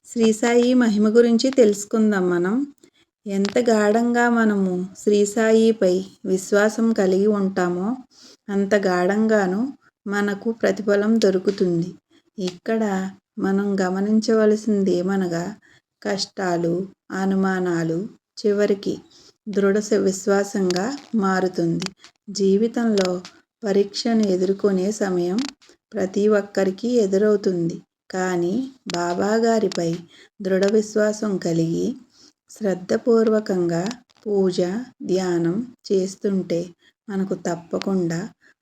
శ్రీ సాయి మహిమ గురించి తెలుసుకుందాం మనం. ఎంత గాఢంగా మనము శ్రీ సాయిపై విశ్వాసం కలిగి ఉంటామో అంత గాఢంగాను మనకు ప్రతిఫలం దొరుకుతుంది. ఇక్కడ మనం గమనించవలసింది ఏమనగా కష్టాలు, అనుమానాలు చివరికి దృఢ విశ్వాసంగా మారుతుంది. జీవితంలో పరీక్షను ఎదుర్కొనే సమయం ప్రతి ఒక్కరికి ఎదురవుతుంది. కానీ బాబాగారిపై దృఢ విశ్వాసం కలిగి శ్రద్ధపూర్వకంగా పూజ, ధ్యానం చేస్తుంటే మనకు తప్పకుండా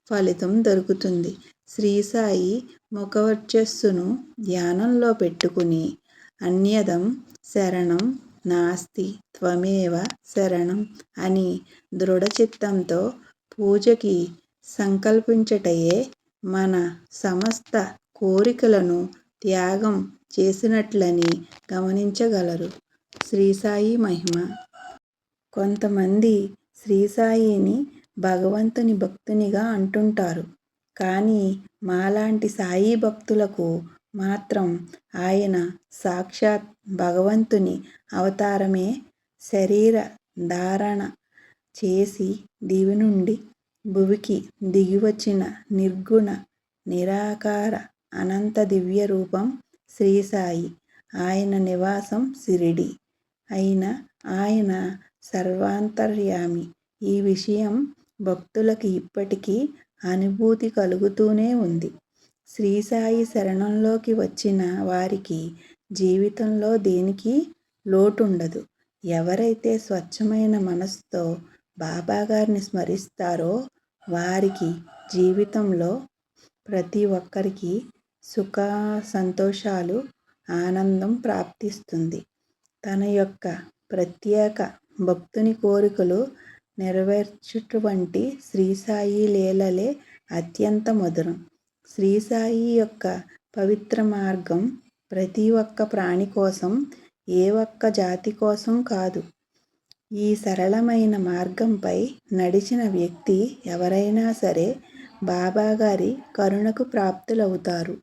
ఫలితం దొరుకుతుంది. శ్రీ సాయి ముఖవర్చస్సును ధ్యానంలో పెట్టుకుని అన్యదం శరణం నాస్తి త్వమేవ శరణం అని దృఢచిత్తంతో పూజకి సంకల్పించటయే మన సమస్త కోరికలను త్యాగం చేసినట్లని గమనించగలరు. శ్రీ సాయి మహిమ. కొంతమంది శ్రీ సాయిని భగవంతుని భక్తునిగా అంటుంటారు. కానీ మాలాంటి సాయి భక్తులకు మాత్రం ఆయన సాక్షాత్ భగవంతుని అవతారమే. శరీర ధారణ చేసి దివి నుండి భువికి దిగివచ్చిన నిర్గుణ నిరాకార అనంత దివ్య రూపం శ్రీ సాయి. ఆయన నివాసం షిరిడి. ఆయన సర్వాంతర్యామి. ఈ విషయం భక్తులకి ఇప్పటికీ అనుభూతి కలుగుతూనే ఉంది. శ్రీ సాయి శరణంలోకి వచ్చిన వారికి జీవితంలో దేనికి లోటుండదు. ఎవరైతే స్వచ్ఛమైన మనసుతో బాబాగారిని స్మరిస్తారో వారికి జీవితంలో ప్రతి ఒక్కరికి సుఖ సంతోషాలు, ఆనందం ప్రాప్తిస్తుంది. తన యొక్క ప్రత్యేక భక్తుని కోరికలు నెరవేర్చుటువంటి శ్రీ సాయి లీలలే అత్యంత మధురం. శ్రీ సాయి యొక్క పవిత్ర మార్గం ప్రతి ఒక్క ప్రాణి కోసం, ఏ ఒక్క జాతి కోసం కాదు. ఈ సరళమైన మార్గంపై నడిచిన వ్యక్తి ఎవరైనా సరే బాబాగారి కరుణకు ప్రాప్తులవుతారు.